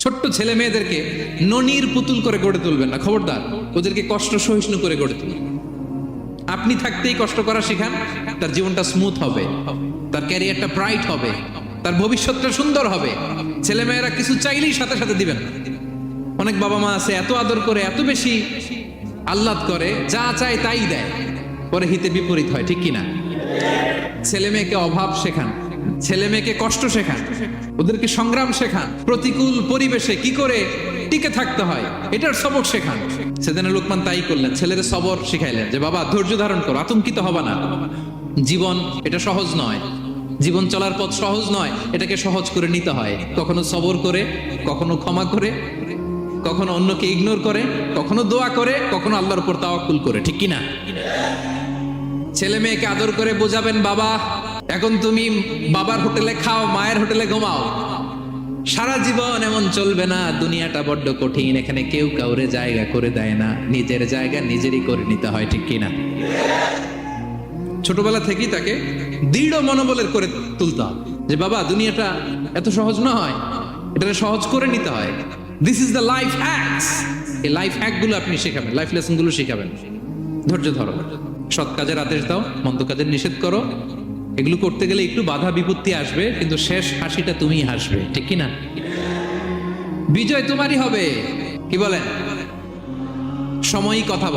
ছোট্ট ছেলে মেয়েদেরকে ননির পুতুল করে গড়ে তুলবেন না, খবরদার। ওদেরকে কষ্ট সহিষ্ণু করে গড়ে তুলবেন। আপনি থাকতেই কষ্ট করা শিখান, তার জীবনটা স্মুথ হবে, তার ক্যারিয়ারটা ব্রাইট হবে, তার ভবিষ্যৎটা সুন্দর হবে। ছেলে মেয়েরা কিছু চাইলেই সাথে সাথে দিবেন। অনেক বাবা মা আছে এত আদর করে, এত বেশি আহ্লাদ করে, যা চায় তাই দেয়, পরে হিতে বিপরীত হয়, ঠিক কিনা? ছেলে মেয়েকে অভাব শেখান, ছেলে মেয়েকে কষ্ট শেখান, ওদেরকে সংগ্রাম শেখান, প্রতিকূল পরিবেশে কি করে টিকে থাকতে হয় এটার সবক শেখান। সেদিন লোকমান তাই করলেন, ছেলেদের সবর শিখাইলেন যে বাবা ধৈর্য ধারণ করো, আতঙ্কিত হবা না। জীবন এটা সহজ নয়, জীবন চলার পথ সহজ নয়, এটাকে সহজ করে নিতে হয়। কখনো সবর করে, কখনো ক্ষমা করে, কখনো অন্যকে ইগনোর করে, কখনো দোয়া করে, কখনো আল্লাহর উপর তাওয়াক্কুল করে, ঠিক কিনা? ছেলে মেয়েকে আদর করে বোঝাবেন, বাবা এখন তুমি বাবার হোটেলে খাও, মায়ের হোটেলে ঘুমাও। সারা জীবন এমন চলবে না, দুনিয়াটা বড্ড কঠিন, এখানে কেউ কাউরে জায়গা করে দেয় না, নিজের জায়গা নিজেরই করে নিতে হয়, ঠিক কিনা? ছোটবেলা থেকেই তাকে দৃঢ় মনোবলের করে তুলতে হবে যে বাবা দুনিয়াটা এত সহজ নয়, এটা সহজ করে নিতে হয়। This is the life hacks. এই লাইফ হ্যাক গুলো আপনি শেখাবেন, লাইফ লেসন গুলো শেখাবেন। ধৈর্য ধরো, সৎ কাজের আদেশ দাও, মন্দ কাজের নিষেধ করো। এগুলো করতে গেলে একটু বাধা বিপত্তি আসবে, কিন্তু শেষ হাসিটা তুমিই হাসবে, ঠিক কিনা? বিজয় তোমারই হবে, কি বলেন? সময়ই কথা বলে।